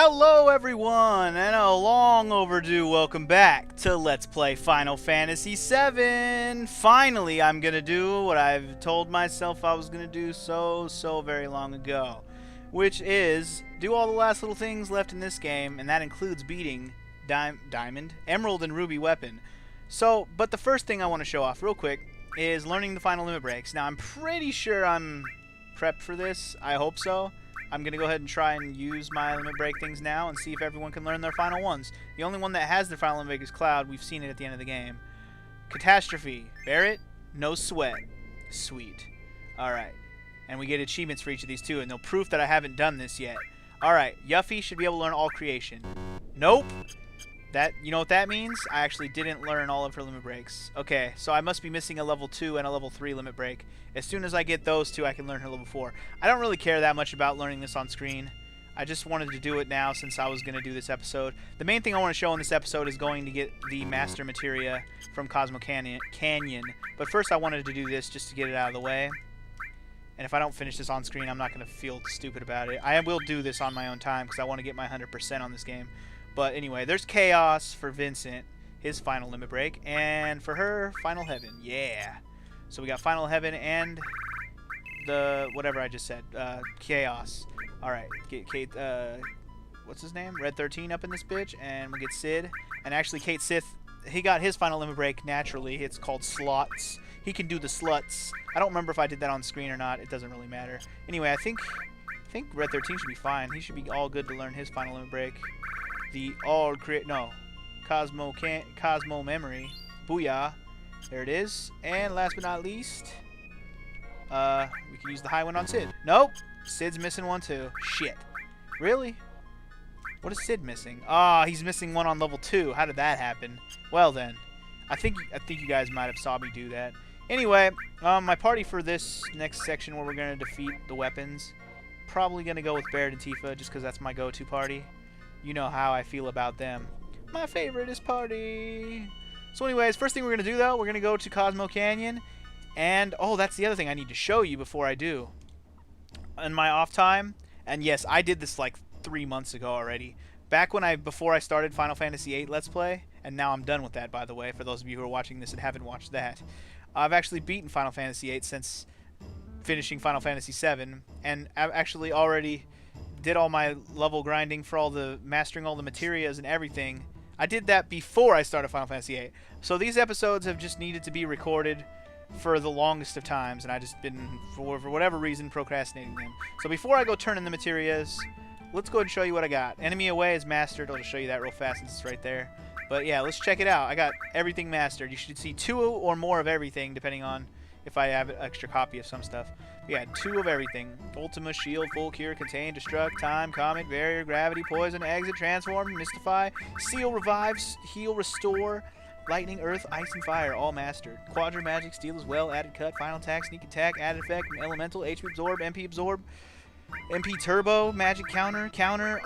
Hello everyone, and a long overdue welcome back to Let's Play Final Fantasy VII. Finally, I'm gonna do what I've told myself I was gonna do so very long ago, which is do all the last little things left in this game, and that includes beating Diamond, Emerald, and Ruby weapon. But the first thing I want to show off real quick is learning the final limit breaks. Now, I'm pretty sure I'm prepped for this. I hope so. I'm going to go ahead and try and use my limit break things now and see if everyone can learn their final ones. The only one that has their final limit break is Cloud. We've seen it at the end of the game. Catastrophe. Barret, no sweat. Sweet. Alright. And we get achievements for each of these too, and no proof that I haven't done this yet. Alright. Yuffie should be able to learn all creation. Nope. You know what that means? I actually didn't learn all of her limit breaks. Okay, so I must be missing a level 2 and a level 3 limit break. As soon as I get those two, I can learn her level 4. I don't really care that much about learning this on screen. I just wanted to do it now since I was going to do this episode. The main thing I want to show in this episode is going to get the Master Materia from Cosmo Canyon. But first I wanted to do this just to get it out of the way. And if I don't finish this on screen, I'm not going to feel stupid about it. I will do this on my own time because I want to get my 100% on this game. But anyway, there's Chaos for Vincent, his final limit break, and for her, Final Heaven. Yeah. So we got Final Heaven and the whatever I just said, Chaos. All right, get Kate. What's his name? Red 13 up in this bitch, and we'll get Sid. And actually, Kate Sith, he got his final limit break naturally. It's called Slots. He can do the sluts. I don't remember if I did that on screen or not. It doesn't really matter. Anyway, I think Red 13 should be fine. He should be all good to learn his final limit break. The Cosmo Memory. Booyah. There it is. And last but not least, we can use the high one on Sid. Nope. Sid's missing one too. Shit. Really? What is Sid missing? Ah, he's missing one on level 2. How did that happen? Well then. I think you guys might have saw me do that. Anyway, my party for this next section where we're going to defeat the weapons, probably going to go with Barret and Tifa just because that's my go-to party. You know how I feel about them. My favorite is party. So anyways, first thing we're going to do, though, we're going to go to Cosmo Canyon. And, oh, that's the other thing I need to show you before I do. In my off time, and yes, I did this like 3 months ago already. Before I started Final Fantasy VIII Let's Play, and now I'm done with that, by the way, for those of you who are watching this and haven't watched that. I've actually beaten Final Fantasy VIII since finishing Final Fantasy VII, and I've actually already did all my level grinding for mastering all the materias and everything. I did that before I started Final Fantasy VIII. So these episodes have just needed to be recorded for the longest of times, and I've just been, for whatever reason, procrastinating them. So before I go turn in the materias, let's go ahead and show you what I got. Enemy Away is mastered. I'll just show you that real fast since it's right there. But yeah, let's check it out. I got everything mastered. You should see 2 or more of everything, depending on if I have an extra copy of some stuff. Yeah, 2 of everything. Ultima, Shield, Full Cure, Contain, Destruct, Time, Comet, Barrier, Gravity, Poison, Exit, Transform, Mystify, Seal, Revives, Heal, Restore, Lightning, Earth, Ice, and Fire, all mastered. Quadra Magic, Steal as well, Added Cut, Final Attack, Sneak Attack, Added Effect, Elemental, HP Absorb, MP Absorb, MP Turbo, Magic Counter,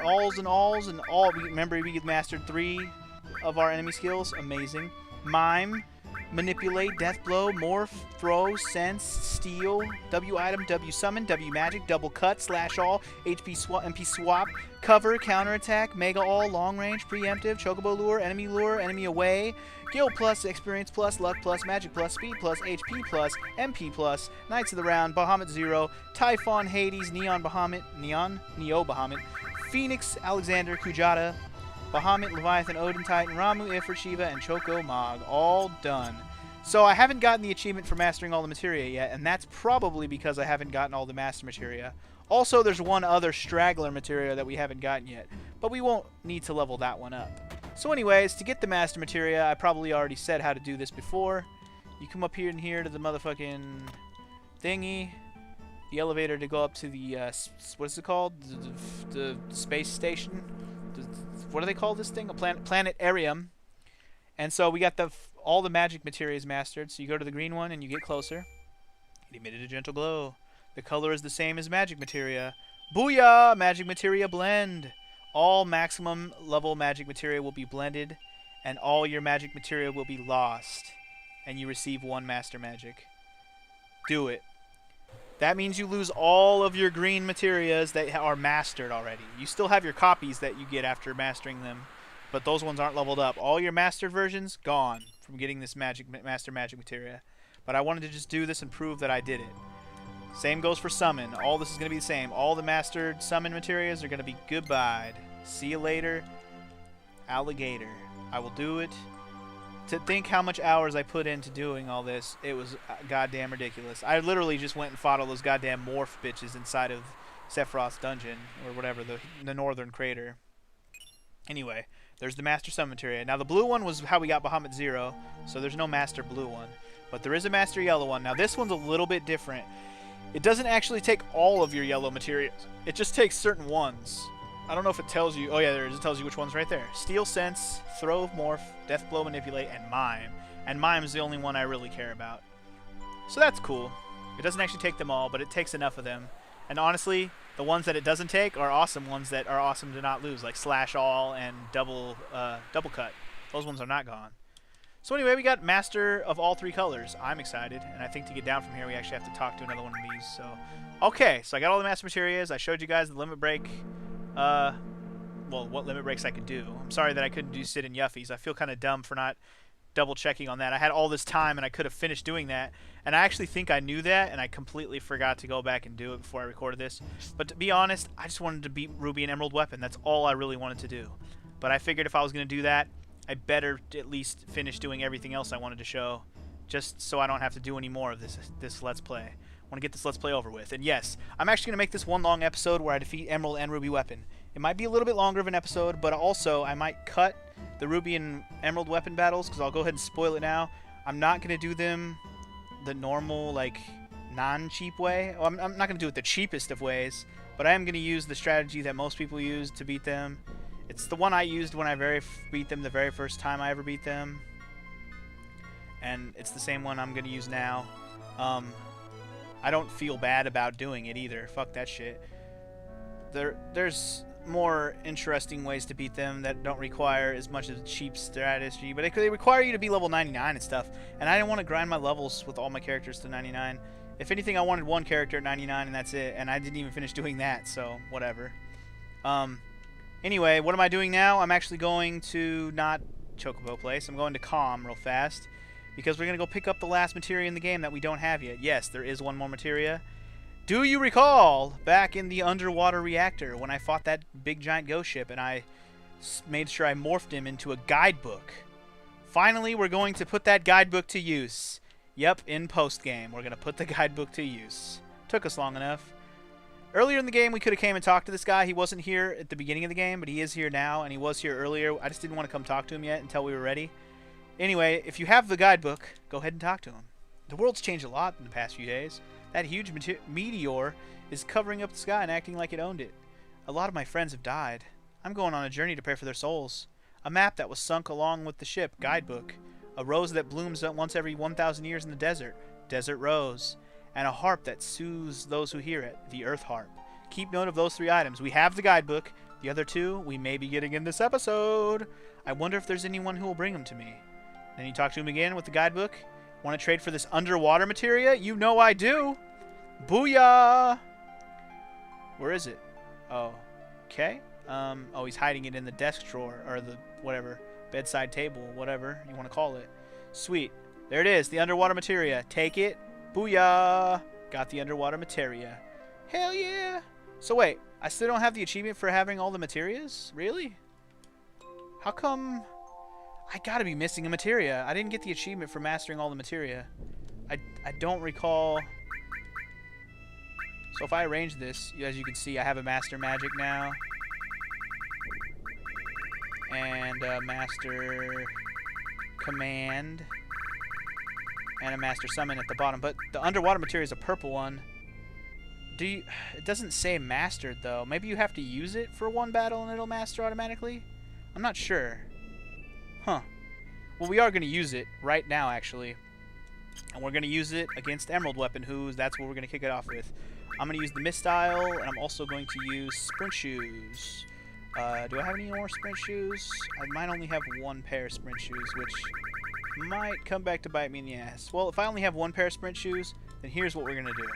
Alls, and all. Remember, we get mastered 3 of our enemy skills. Amazing. Mime, Manipulate, Death Blow, Morph, Throw, Sense, Steal, W Item, W Summon, W Magic, Double Cut, Slash All, HP Swap, MP Swap, Cover, Counterattack, Mega All, Long Range, Preemptive, Chocobo Lure, Enemy Away, Gil Plus, Experience Plus, Luck Plus, Magic Plus, Speed Plus, HP Plus, MP Plus, Knights of the Round, Bahamut Zero, Typhon, Hades, Neo Bahamut, Phoenix, Alexander, Kujata, Bahamut, Leviathan, Odin, Titan, Ramu, Ifrit, Shiva, and Choco Mog. All done. So I haven't gotten the achievement for mastering all the materia yet, and that's probably because I haven't gotten all the master materia. Also, there's one other straggler materia that we haven't gotten yet, but we won't need to level that one up. So anyways, to get the master materia, I probably already said how to do this before. You come up here and here to the motherfucking thingy, the elevator to go up to the, what is it called? The space station? What do they call this thing? A planetarium. And so we got all the magic materials mastered. So you go to the green one and you get closer. It emitted a gentle glow. The color is the same as magic materia. Booyah! Magic materia blend. All maximum level magic materia will be blended, and all your magic materia will be lost. And you receive 1 master magic. Do it. That means you lose all of your green materias that are mastered already. You still have your copies that you get after mastering them, but those ones aren't leveled up. All your mastered versions, gone from getting this master magic materia. But I wanted to just do this and prove that I did it. Same goes for summon. All this is going to be the same. All the mastered summon materias are going to be goodbye. See you later, alligator. I will do it. To think how much hours I put into doing all this, it was goddamn ridiculous. I literally just went and fought all those goddamn morph bitches inside of Sephiroth's dungeon, or whatever, the northern crater. Anyway, there's the Master Summon materia. Now, the blue one was how we got Bahamut Zero, so there's no Master Blue one. But there is a Master Yellow one. Now, this one's a little bit different. It doesn't actually take all of your yellow materials. It just takes certain ones. I don't know if it tells you. Oh, yeah, there it is. It tells you which one's right there. Steel Sense, Throw Morph, Death Blow Manipulate, and Mime. And Mime's the only one I really care about. So that's cool. It doesn't actually take them all, but it takes enough of them. And honestly, the ones that it doesn't take are awesome ones that are awesome to not lose, like Slash All and Double Cut. Those ones are not gone. So anyway, we got Master of all three colors. I'm excited, and I think to get down from here, we actually have to talk to another one of these. So, okay, so I got all the Master Materias. I showed you guys the limit break. Well, what limit breaks I could do. I'm sorry that I couldn't do Sid and Yuffie's. I feel kind of dumb for not double checking on that. I had all this time and I could have finished doing that, and I actually think I knew that, and I completely forgot to go back and do it before I recorded this. But to be honest, I just wanted to beat Ruby and Emerald Weapon. That's all I really wanted to do. But I figured if I was going to do that, I better at least finish doing everything else I wanted to show, just so I don't have to do any more of this Let's Play. I want to get this Let's Play over with. And yes, I'm actually going to make this one long episode where I defeat Emerald and Ruby Weapon. It might be a little bit longer of an episode, but also I might cut the Ruby and Emerald Weapon battles, because I'll go ahead and spoil it now. I'm not going to do them the normal, like, non-cheap way. Well, I'm not going to do it the cheapest of ways, but I am going to use the strategy that most people use to beat them. It's the one I used when I beat them the very first time I ever beat them. And it's the same one I'm going to use now. I don't feel bad about doing it either. Fuck that shit. There's more interesting ways to beat them that don't require as much of cheap strategy, but they require you to be level 99 and stuff, and I didn't want to grind my levels with all my characters to 99. If anything, I wanted one character at 99 and that's it, and I didn't even finish doing that, so whatever. Anyway, what am I doing now? I'm actually going to not Chocobo Place. I'm going to Calm real fast, because we're going to go pick up the last materia in the game that we don't have yet. Yes, there is one more materia. Do you recall back in the underwater reactor when I fought that big giant ghost ship and I made sure I morphed him into a guidebook? Finally, we're going to put that guidebook to use. Yep, in post-game, we're going to put the guidebook to use. Took us long enough. Earlier in the game, we could have came and talked to this guy. He wasn't here at the beginning of the game, but he is here now, and he was here earlier. I just didn't want to come talk to him yet until we were ready. Anyway, if you have the guidebook, go ahead and talk to him. The world's changed a lot in the past few days. That huge meteor is covering up the sky and acting like it owned it. A lot of my friends have died. I'm going on a journey to pray for their souls. A map that was sunk along with the ship, guidebook. A rose that blooms once every 1,000 years in the desert, desert rose. And a harp that soothes those who hear it, the earth harp. Keep note of those 3 items. We have the guidebook. The other 2 we may be getting in this episode. I wonder if there's anyone who will bring them to me. Then you talk to him again with the guidebook. Want to trade for this underwater materia? You know I do. Booyah! Where is it? Oh, okay. Oh, he's hiding it in the desk drawer, or the whatever, bedside table, whatever you want to call it. Sweet. There it is, the underwater materia. Take it. Booyah! Got the underwater materia. Hell yeah! So wait, I still don't have the achievement for having all the materias? Really? How come? I gotta be missing a materia. I didn't get the achievement for mastering all the materia. I don't recall. So if I arrange this, as you can see, I have a Master Magic now. And a Master Command. And a Master Summon at the bottom. But the underwater materia is a purple one. It doesn't say mastered, though. Maybe you have to use it for one battle and it'll master automatically? I'm not sure. Huh. Well, we are going to use it right now, actually. And we're going to use it against Emerald Weapon, that's what we're going to kick it off with. I'm going to use the Mistile, and I'm also going to use Sprint Shoes. Do I have any more Sprint Shoes? I might only have 1 pair of Sprint Shoes, which might come back to bite me in the ass. Well, if I only have 1 pair of Sprint Shoes, then here's what we're going to do.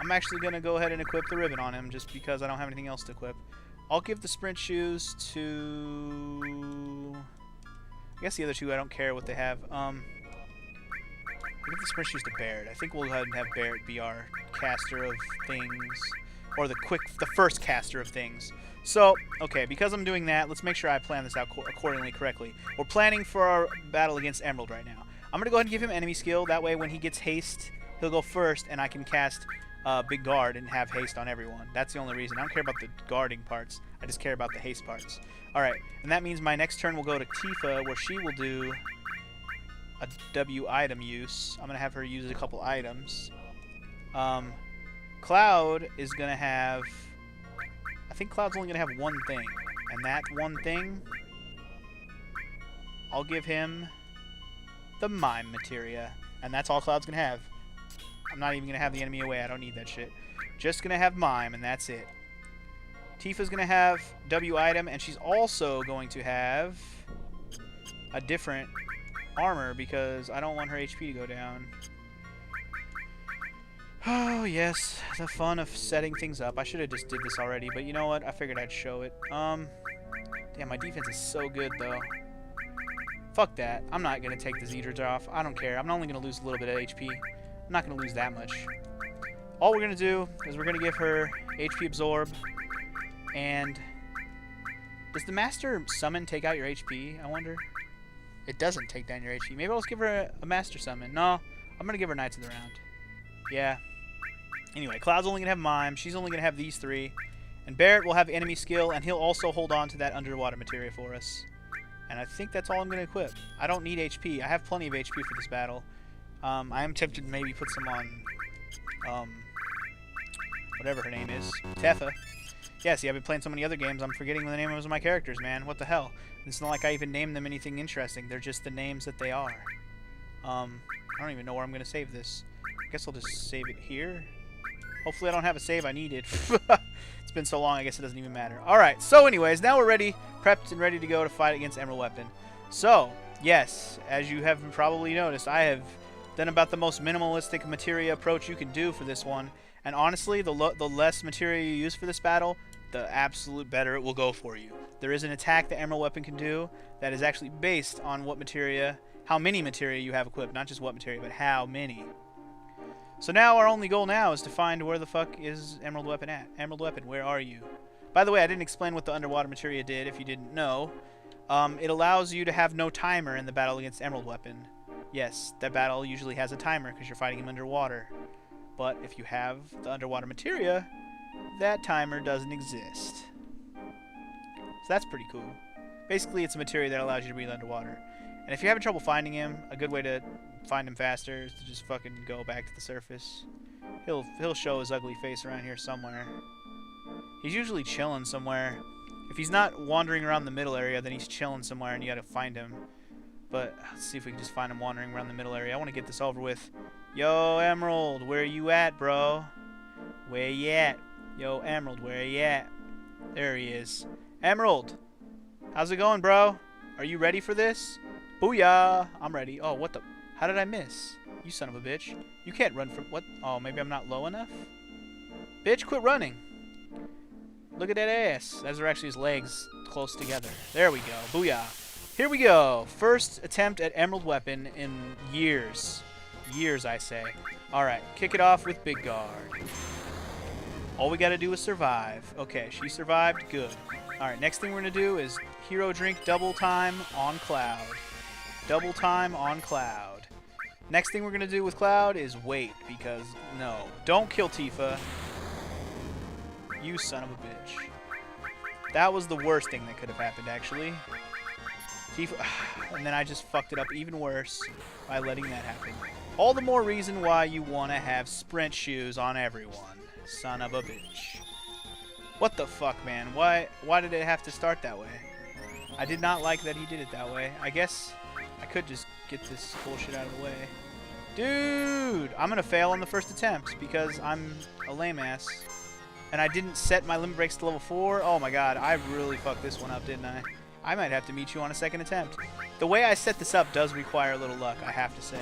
I'm actually going to go ahead and equip the ribbon on him just because I don't have anything else to equip. I'll give the sprint shoes to... I guess the other two I don't care what they have. I'll give the sprint shoes to Barrett. I think we'll go ahead and have Barrett be our caster of things. Or the first caster of things. So, okay, because I'm doing that, let's make sure I plan this out accordingly correctly. We're planning for our battle against Emerald right now. I'm going to go ahead and give him enemy skill. That way when he gets haste, he'll go first, and I can cast Big Guard and have haste on everyone. That's the only reason. I don't care about the guarding parts. I just care about the haste parts. Alright, and that means my next turn will go to Tifa, where she will do a W item use. I'm going to have her use a couple items. Cloud is going to have... I think Cloud's only going to have one thing. And that one thing... I'll give him... the Mime Materia. And that's all Cloud's going to have. I'm not even going to have the enemy away. I don't need that shit. Just going to have Mime, and that's it. Tifa's going to have W item, and she's also going to have a different armor because I don't want her HP to go down. Oh, yes. The fun of setting things up. I should have just did this already, but you know what? I figured I'd show it. Damn, my defense is so good, though. Fuck that. I'm not going to take the Zedrons off. I don't care. I'm only going to lose a little bit of HP. I'm not going to lose that much. All we're going to do is we're going to give her HP Absorb. And does the Master Summon take out your HP, I wonder? It doesn't take down your HP. Maybe I'll just give her a Master Summon. No, I'm going to give her Knights of the Round. Yeah. Anyway, Cloud's only going to have Mime. She's only going to have these three. And Barrett will have enemy skill, and he'll also hold on to that underwater materia for us. And I think that's all I'm going to equip. I don't need HP. I have plenty of HP for this battle. I am tempted to maybe put some on, whatever her name is. Tifa. Yeah, see, I've been playing so many other games, I'm forgetting the names of my characters, man. What the hell? It's not like I even named them anything interesting. They're just the names that they are. I don't even know where I'm going to save this. I guess I'll just save it here. Hopefully I don't have a save I needed. It's been so long, I guess it doesn't even matter. Alright, so anyways, now we're ready, prepped and ready to go to fight against Emerald Weapon. So, yes, as you have probably noticed, I have done about the most minimalistic materia approach you can do for this one. And honestly, the less materia you use for this battle, the absolute better it will go for you. There is an attack that Emerald Weapon can do that is actually based on what materia, how many materia you have equipped. Not just what materia, but how many. So now our only goal now is to find where the fuck is Emerald Weapon at. Emerald Weapon, where are you? By the way, I didn't explain what the underwater materia did if you didn't know. It allows you to have no timer in the battle against Emerald Weapon. Yes, that battle usually has a timer because you're fighting him underwater. But if you have the underwater materia, that timer doesn't exist. So that's pretty cool. Basically, it's a materia that allows you to breathe underwater. And if you're having trouble finding him, a good way to find him faster is to just fucking go back to the surface. He'll show his ugly face around here somewhere. He's usually chilling somewhere. If he's not wandering around the middle area, then he's chilling somewhere and you gotta find him. But let's see if we can just find him wandering around the middle area. I want to get this over with. Yo, Emerald, where you at, bro? Where you at? Yo, Emerald, where you at? There he is. Emerald! How's it going, bro? Are you ready for this? Booyah! I'm ready. Oh, what the... How did I miss? You son of a bitch. You can't run from... What? Oh, maybe I'm not low enough? Bitch, quit running. Look at that ass. Those are actually his legs close together. There we go. Booyah. Here we go. First attempt at Emerald Weapon in years. Years, I say. Alright, kick it off with Big Guard. All we gotta do is survive. Okay, she survived. Good. Alright, next thing we're gonna do is Hero Drink double time on Cloud. Double time on Cloud. Next thing we're gonna do with Cloud is wait, because no. Don't kill Tifa. You son of a bitch. That was the worst thing that could have happened, actually. Tifa, and then I just fucked it up even worse by letting that happen. All the more reason why you want to have sprint shoes on everyone. Son of a bitch. What the fuck, man? Why did it have to start that way? I did not like that he did it that way. I guess I could just get this bullshit out of the way. Dude! I'm gonna fail on the first attempt because I'm a lame ass. And I didn't set my limit breaks to level 4. Oh my god, I really fucked this one up, didn't I? I might have to meet you on a second attempt. The way I set this up does require a little luck, I have to say.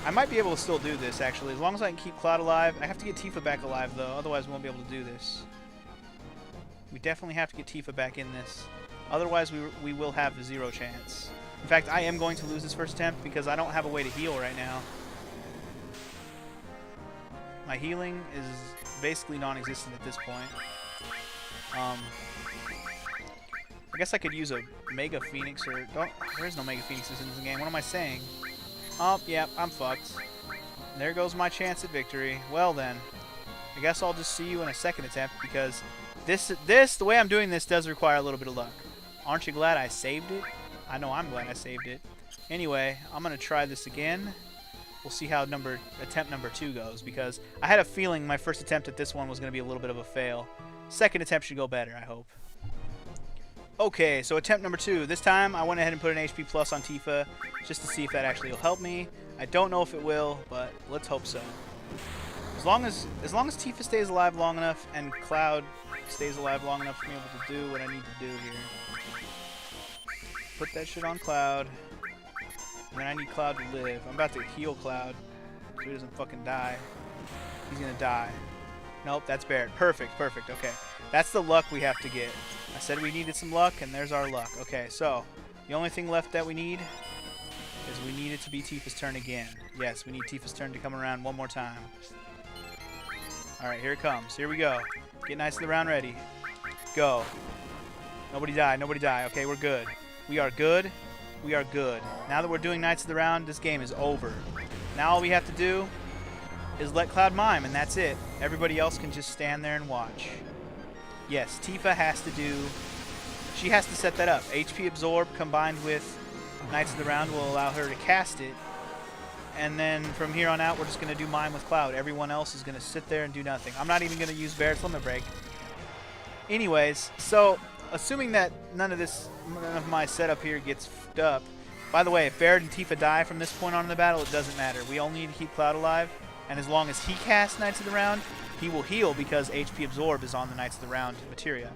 I might be able to still do this, actually, as long as I can keep Cloud alive. I have to get Tifa back alive, though, otherwise we won't be able to do this. We definitely have to get Tifa back in this. Otherwise, we will have a 0 chance. In fact, I am going to lose this first attempt because I don't have a way to heal right now. My healing is basically non-existent at this point. I guess I could use a Mega Phoenix or... Don't, there is no Mega Phoenixes in this game. What am I saying? Oh, yeah, I'm fucked. There goes my chance at victory. Well then, I guess I'll just see you in a second attempt because the way I'm doing this does require a little bit of luck. Aren't you glad I saved it? I know I'm glad I saved it. Anyway, I'm going to try this again. We'll see how attempt number 2 goes because I had a feeling my first attempt at this one was going to be a little bit of a fail. Second attempt should go better, I hope. Okay, so attempt number 2. This time I went ahead and put an HP plus on Tifa just to see if that actually will help me. I don't know if it will, but let's hope so. As long as Tifa stays alive long enough and Cloud stays alive long enough for me able to do what I need to do here. Put that shit on Cloud. And then I need Cloud to live. I'm about to heal Cloud so he doesn't fucking die. He's gonna die. Nope, that's Barret. Perfect, perfect. Okay. That's the luck we have to get. I said we needed some luck, and there's our luck. Okay, so the only thing left that we need is we need it to be Tifa's turn again. Yes, we need Tifa's turn to come around one more time. Alright, here it comes. Here we go. Get Knights of the Round ready. Go. Nobody die, nobody die. Okay, we're good. We are good. We are good. Now that we're doing Knights of the Round, this game is over. Now all we have to do is let Cloud mime, and that's it. Everybody else can just stand there and watch. Yes, Tifa has to do... She has to set that up. HP Absorb combined with Knights of the Round will allow her to cast it. And then from here on out, we're just going to do mime with Cloud. Everyone else is going to sit there and do nothing. I'm not even going to use Barret's Limit Break. Anyways, so assuming that none of my setup here gets f***ed up. By the way, if Barret and Tifa die from this point on in the battle, it doesn't matter. We only need to keep Cloud alive. And as long as he casts Knights of the Round, he will heal because HP Absorb is on the Knights of the Round materia.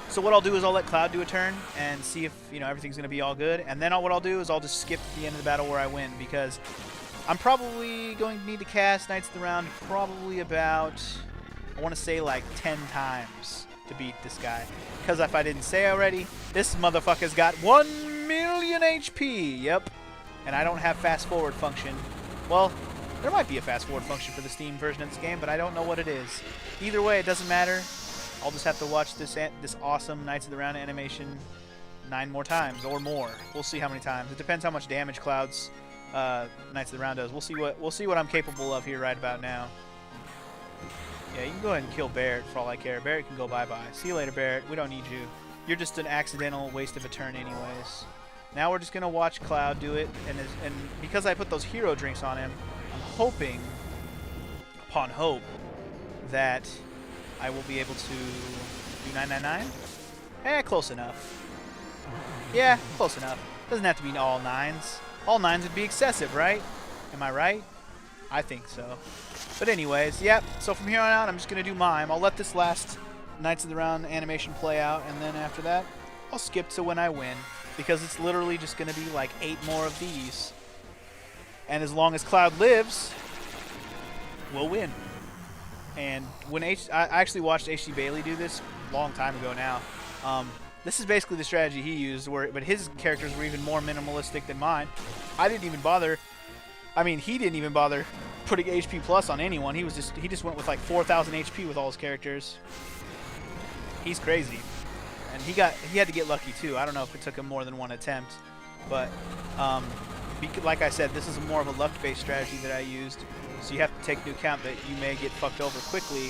So what I'll do is I'll let Cloud do a turn and see if everything's going to be all good. And then what I'll do is I'll just skip to the end of the battle where I win because I'm probably going to need to cast Knights of the Round probably about, I want to say like 10 times to beat this guy. Because if I didn't say already, this motherfucker's got 1 million HP. Yep. And I don't have fast forward function. Well, there might be a fast forward function for the Steam version of this game, but I don't know what it is. Either way, it doesn't matter. I'll just have to watch this awesome Knights of the Round animation 9 more times or more. We'll see how many times. It depends how much damage Cloud's Knights of the Round does. We'll see what I'm capable of here right about now. Yeah, you can go ahead and kill Barret for all I care. Barret can go bye-bye. See you later, Barret. We don't need you. You're just an accidental waste of a turn anyways. Now we're just going to watch Cloud do it, and because I put those hero drinks on him, I'm hoping, upon hope, that I will be able to do 999. Close enough. Yeah, close enough. Doesn't have to be all 9s. All 9s would be excessive, right? Am I right? I think so. But anyways, yep. So from here on out, I'm just going to do mime. I'll let this last Knights of the Round animation play out, and then after that, I'll skip to when I win. Because it's literally just going to be like 8 more of these. And as long as Cloud lives, we'll win. And when I actually watched H.D. Bailey do this a long time ago now. This is basically the strategy he used, but his characters were even more minimalistic than mine. I didn't even bother. I mean, he didn't even bother putting HP plus on anyone. He just went with like 4,000 HP with all his characters. He's crazy, and he had to get lucky too. I don't know if it took him more than one attempt, but like I said, this is more of a luck-based strategy that I used. So you have to take into account that you may get fucked over quickly.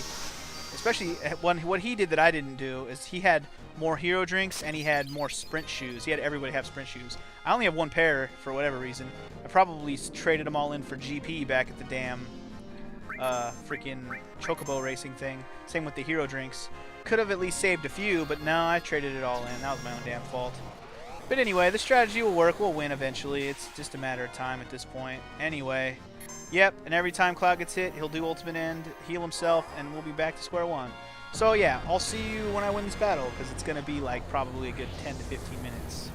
Especially what he did that I didn't do is he had more hero drinks and he had more sprint shoes. He had everybody have sprint shoes. I only have 1 pair for whatever reason. I probably traded them all in for GP back at the damn freaking Chocobo racing thing. Same with the hero drinks. Could have at least saved a few, but no, I traded it all in. That was my own damn fault. But anyway, the strategy will work. We'll win eventually. It's just a matter of time at this point. Anyway. Yep, and every time Cloud gets hit, he'll do Ultimate End, heal himself, and we'll be back to square one. So yeah, I'll see you when I win this battle, because it's going to be like probably a good 10 to 15 minutes.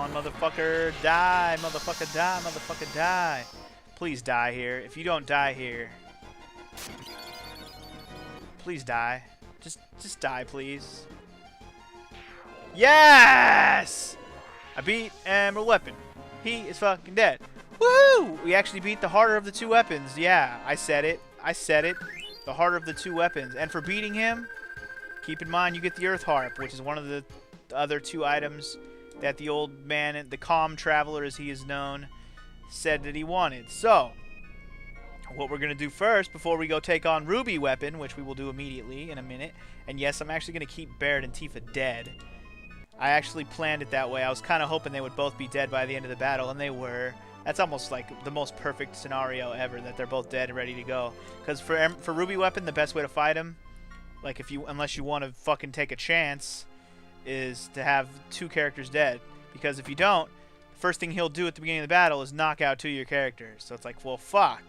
on, motherfucker. Die, motherfucker, die, motherfucker, die. Please die here. If you don't die here... Please die. Just die, please. Yes! I beat Emerald Weapon. He is fucking dead. Woohoo! We actually beat the harder of the two weapons. Yeah, I said it. I said it. The harder of the two weapons. And for beating him, keep in mind you get the Earth Harp, which is one of the other two items that the old man, the calm traveler as he is known, said that he wanted. So, what we're going to do first, before we go take on Ruby Weapon, which we will do immediately in a minute, and yes, I'm actually going to keep Barret and Tifa dead. I actually planned it that way. I was kind of hoping they would both be dead by the end of the battle, and they were. That's almost like the most perfect scenario ever, that they're both dead and ready to go. Because for Ruby Weapon, the best way to fight him, like unless you want to fucking take a chance, is to have two characters dead. Because if you don't, the first thing he'll do at the beginning of the battle is knock out two of your characters. So it's like, well, fuck.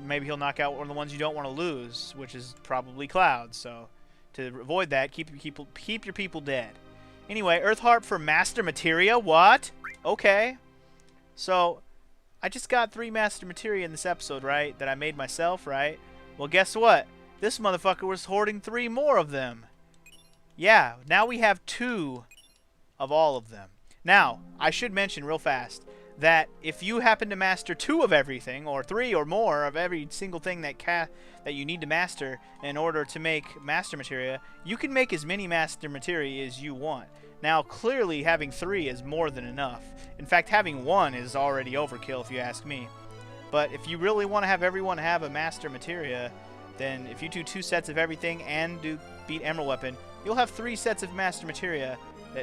Maybe he'll knock out one of the ones you don't want to lose, which is probably Cloud. So to avoid that, keep your people dead. Anyway, Earth Harp for Master Materia. What? Okay. So I just got 3 Master Materia in this episode, right? That I made myself, right? Well, guess what? This motherfucker was hoarding 3 more of them. Yeah, now we have 2 of all of them. Now, I should mention real fast that if you happen to master 2 of everything, or 3 or more of every single thing that you need to master in order to make Master Materia, you can make as many Master Materia as you want. Now, clearly, having 3 is more than enough. In fact, having 1 is already overkill, if you ask me. But if you really want to have everyone have a Master Materia, then if you do 2 sets of everything and beat Emerald Weapon, you'll have 3 sets of Master Materia,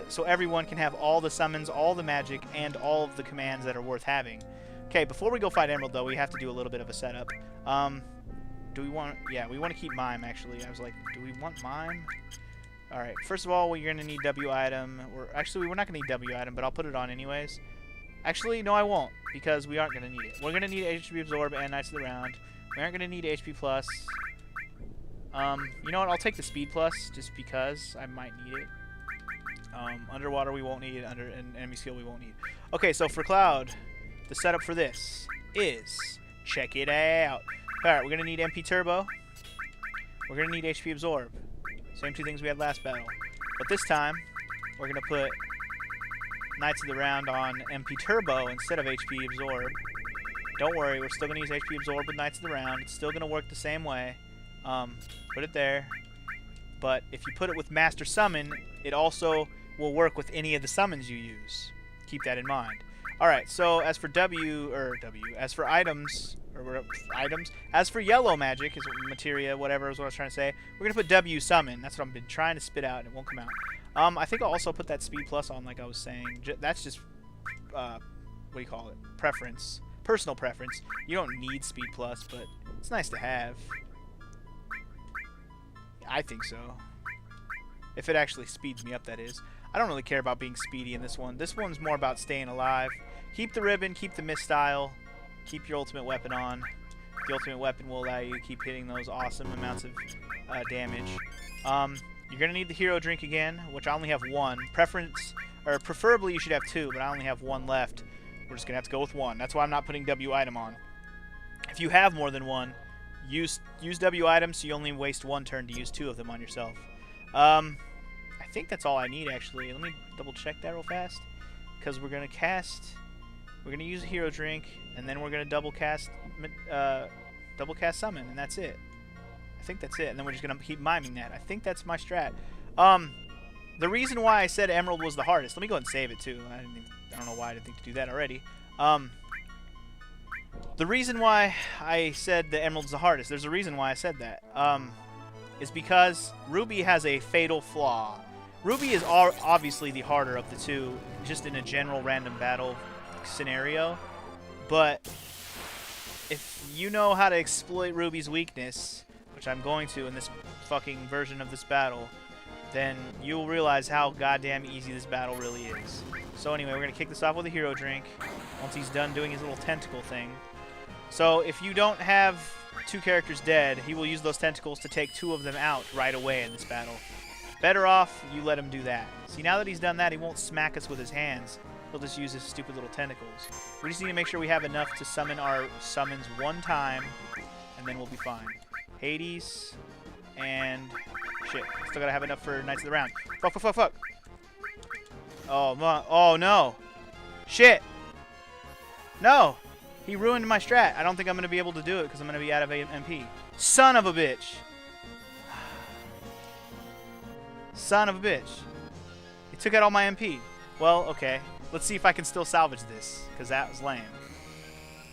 so everyone can have all the summons, all the magic, and all of the commands that are worth having. Okay, before we go fight Emerald, though, we have to do a little bit of a setup. Do we want... Yeah, we want to keep Mime, actually. I was like, do we want Mime? Alright, first of all, you're going to need W item. Actually, we're not going to need W item, but I'll put it on anyways. Actually, no, I won't, because we aren't going to need it. We're going to need HP Absorb and Knights of the Round. We aren't going to need HP Plus. You know what? I'll take the Speed Plus, just because I might need it. Underwater we won't need, and enemy skill we won't need. Okay, so for Cloud, the setup for this is, check it out. Alright, we're going to need MP Turbo. We're going to need HP Absorb. Same 2 things we had last battle. But this time, we're going to put Knights of the Round on MP Turbo instead of HP Absorb. Don't worry, we're still going to use HP Absorb with Knights of the Round. It's still going to work the same way. Put it there. But if you put it with Master Summon, it also will work with any of the summons you use. Keep that in mind. Alright, so as for as for items, as for yellow magic, is materia, whatever is what I was trying to say, we're going to put W Summon. That's what I've been trying to spit out, and it won't come out. I think I'll also put that Speed Plus on, like I was saying. That's just, what do you call it? Preference. Personal preference. You don't need Speed Plus, but it's nice to have. I think so. If it actually speeds me up, that is. I don't really care about being speedy in this one. This one's more about staying alive. Keep the ribbon, keep the mistyle, keep your ultimate weapon on. The ultimate weapon will allow you to keep hitting those awesome amounts of damage. You're going to need the hero drink again, which I only have 1. Preferably you should have 2, but I only have 1 left. We're just going to have to go with 1. That's why I'm not putting W item on. If you have more than 1, use W items so you only waste 1 turn to use 2 of them on yourself. I think that's all I need, actually. Let me double check that real fast. Because we're going to use a hero drink, and then we're going to double cast summon, and that's it. I think that's it, and then we're just going to keep miming that. I think that's my strat. The reason why I said Emerald was the hardest, let me go ahead and save it too. I don't know why I didn't think to do that already. The reason why I said the Emerald's the hardest, there's a reason why I said that, is because Ruby has a fatal flaw. Ruby is obviously the harder of the 2, just in a general random battle scenario, but if you know how to exploit Ruby's weakness, which I'm going to in this fucking version of this battle, then you'll realize how goddamn easy this battle really is. So anyway, we're going to kick this off with a hero drink once he's done doing his little tentacle thing. So if you don't have 2 characters dead, he will use those tentacles to take 2 of them out right away in this battle. Better off you let him do that. See, now that he's done that, he won't smack us with his hands. He'll just use his stupid little tentacles. We just need to make sure we have enough to summon our summons one time, and then we'll be fine. Hades, and shit. Still gotta have enough for Knights of the Round. Fuck, fuck, fuck, fuck. Oh no. Shit. No. He ruined my strat. I don't think I'm gonna be able to do it because I'm gonna be out of MP. Son of a bitch. Son of a bitch. He took out all my MP. Well, okay. Let's see if I can still salvage this, because that was lame.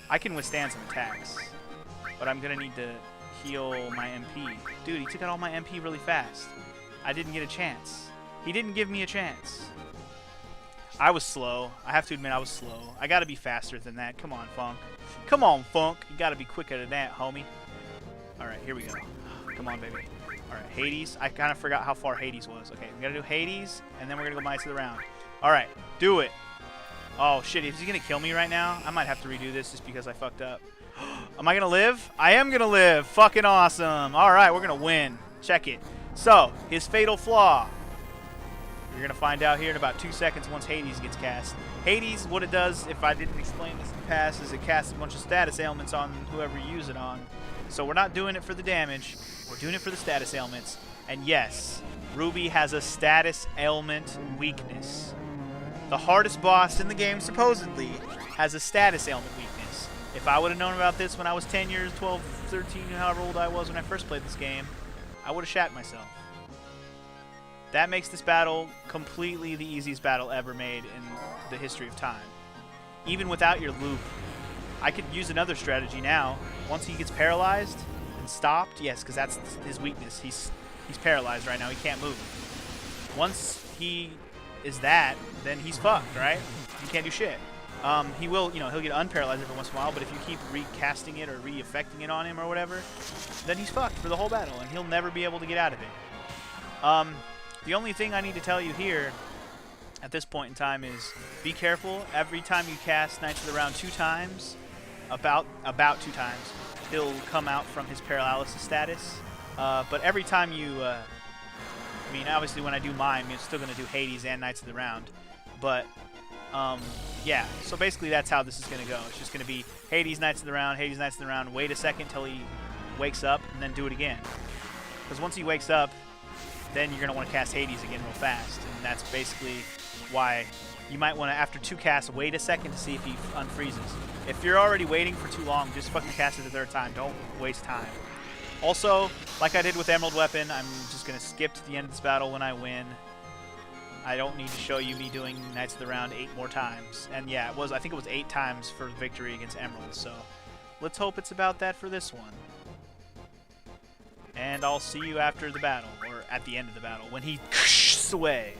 I can withstand some attacks, but I'm going to need to heal my MP. Dude, he took out all my MP really fast. I didn't get a chance. He didn't give me a chance. I was slow. I have to admit I was slow. I got to be faster than that. Come on, Funk. Come on, Funk. You got to be quicker than that, homie. All right, here we go. Come on, baby. All right, Hades. I kind of forgot how far Hades was. Okay, we got to do Hades, and then we're going to go Knights of the Round. All right, do it. Oh, shit. Is he going to kill me right now? I might have to redo this just because I fucked up. Am I going to live? I am going to live. Fucking awesome. All right, we're going to win. Check it. So, his fatal flaw. You're going to find out here in about 2 seconds once Hades gets cast. Hades, what it does, if I didn't explain this in the past, is it casts a bunch of status ailments on whoever you use it on. So we're not doing it for the damage. We're doing it for the status ailments. And yes, Ruby has a status ailment weakness. The hardest boss in the game, supposedly, has a status ailment weakness. If I would have known about this when I was 10 years, 12, 13, however old I was when I first played this game, I would have shat myself. That makes this battle completely the easiest battle ever made in the history of time. Even without your loop, I could use another strategy now. Once he gets paralyzed and stopped, yes, because that's his weakness. He's paralyzed right now. He can't move. Once he is that, then he's fucked, right? He can't do shit. He will, he'll get unparalyzed every once in a while, but if you keep recasting it or re-effecting it on him or whatever, then he's fucked for the whole battle, and he'll never be able to get out of it. The only thing I need to tell you here at this point in time is be careful. Every time you cast Knights of the Round 2 times, about 2 times, he'll come out from his paralysis status. But every time you... I mean, obviously when I do mine, I'm still going to do Hades and Knights of the Round. But, yeah. So basically that's how this is going to go. It's just going to be Hades, Knights of the Round, Hades, Knights of the Round. Wait a second till he wakes up, and then do it again. Because once he wakes up, then you're going to want to cast Hades again real fast. And that's basically why you might want to, after 2 casts, wait a second to see if he unfreezes. If you're already waiting for too long, just fucking cast it the 3rd time. Don't waste time. Also, like I did with Emerald Weapon, I'm just going to skip to the end of this battle when I win. I don't need to show you me doing Knights of the Round 8 more times. And yeah, I think it was 8 times for victory against Emerald, so let's hope it's about that for this one. And I'll see you after the battle, or at the end of the battle, when he away.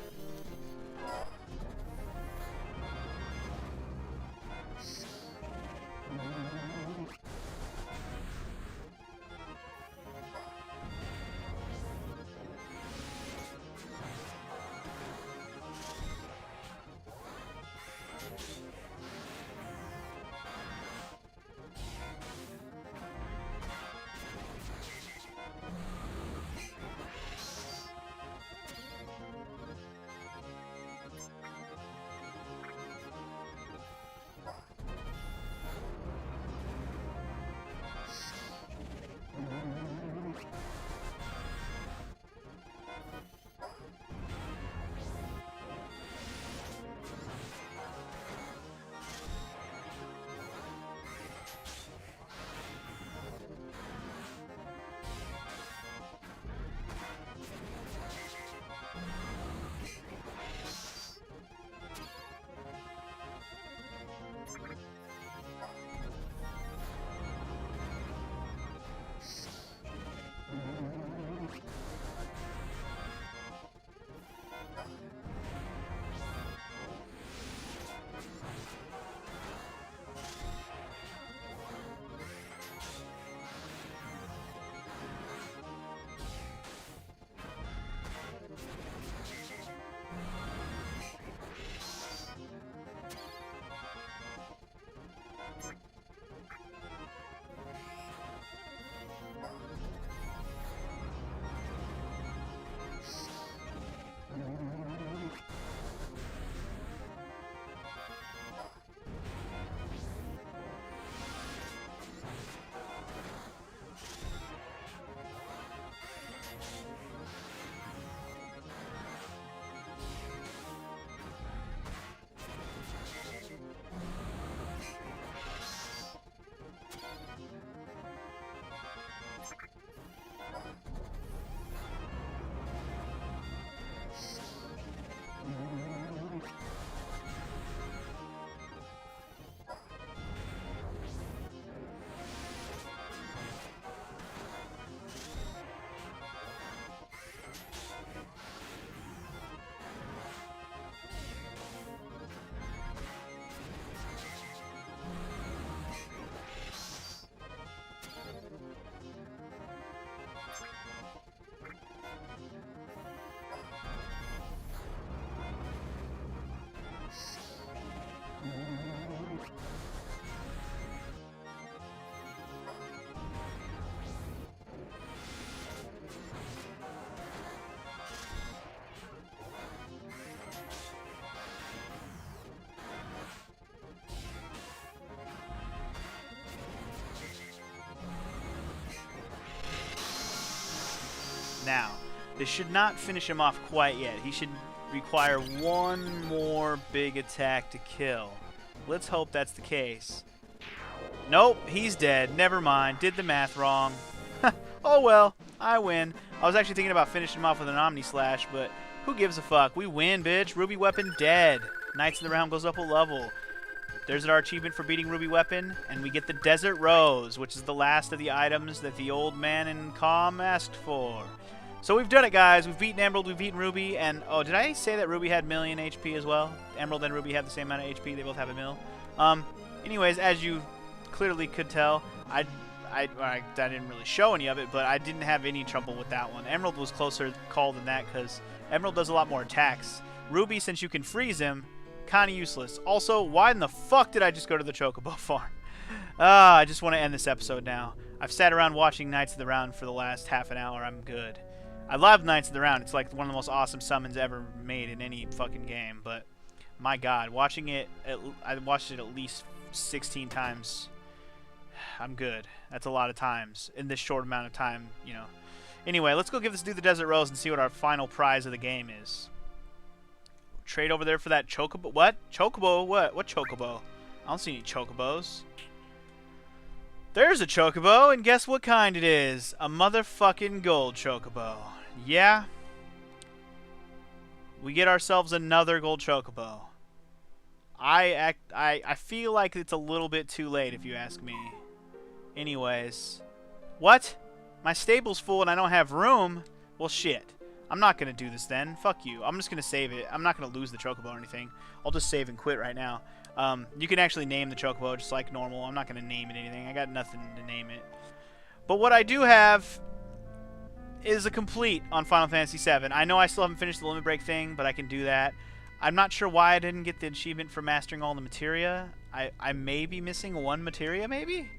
Now, this should not finish him off quite yet. He should require one more big attack to kill. Let's hope that's the case. Nope, he's dead. Never mind. Did the math wrong. Oh well, I win. I was actually thinking about finishing him off with an Omni Slash, but who gives a fuck? We win, bitch. Ruby Weapon dead. Knights of the Round goes up a level. There's our achievement for beating Ruby Weapon, and we get the Desert Rose, which is the last of the items that the old man in Calm asked for. So we've done it, guys. We've beaten Emerald, we've beaten Ruby, and oh, did I say that Ruby had million HP as well? Emerald and Ruby have the same amount of HP. They both have a mil. Anyways, as you clearly could tell, I didn't really show any of it, but I didn't have any trouble with that one. Emerald was closer call than that because Emerald does a lot more attacks. Ruby, since you can freeze him, kind of useless. Also, why in the fuck did I just go to the Chocobo farm? I just want to end this episode now. I've sat around watching Knights of the Round for the last half an hour. I'm good. I love Knights of the Round. It's like one of the most awesome summons ever made in any fucking game. But my God, watching it, I watched it at least 16 times. I'm good. That's a lot of times in this short amount of time, you know. Anyway, let's go give this dude the Desert Rose and see what our final prize of the game is. Trade over there for that Chocobo. What? Chocobo? What? What Chocobo? I don't see any Chocobos. There's a Chocobo, and guess what kind it is? A motherfucking gold Chocobo. Yeah. We get ourselves another gold Chocobo. I feel like it's a little bit too late if you ask me. Anyways. What? My stable's full and I don't have room? Well, shit. I'm not going to do this then. Fuck you. I'm just going to save it. I'm not going to lose the Chocobo or anything. I'll just save and quit right now. You can actually name the Chocobo just like normal. I'm not going to name it anything. I got nothing to name it. But what I do have is a complete on Final Fantasy VII. I know I still haven't finished the Limit Break thing, but I can do that. I'm not sure why I didn't get the achievement for mastering all the materia. I may be missing one materia, maybe?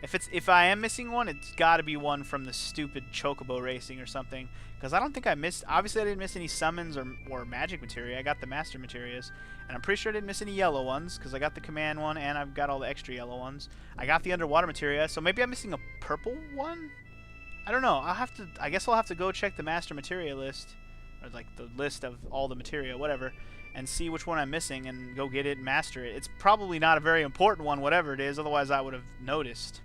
If I am missing one, it's got to be one from the stupid Chocobo racing or something. Because I don't think I missed... Obviously, I didn't miss any summons or magic materia. I got the master materias. And I'm pretty sure I didn't miss any yellow ones. Because I got the command one and I've got all the extra yellow ones. I got the underwater materia. So maybe I'm missing a purple one? I don't know. I guess I'll have to go check the master materia list. Or like the list of all the materia, whatever. And see which one I'm missing and go get it and master it. It's probably not a very important one, whatever it is. Otherwise, I would have noticed.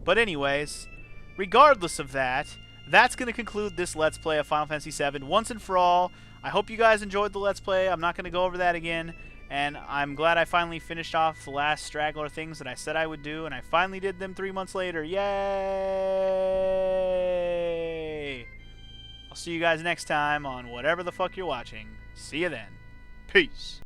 But anyways, regardless of that, that's going to conclude this Let's Play of Final Fantasy VII once and for all. I hope you guys enjoyed the Let's Play. I'm not going to go over that again. And I'm glad I finally finished off the last straggler things that I said I would do. And I finally did them 3 months later. Yay! I'll see you guys next time on whatever the fuck you're watching. See you then. Peace.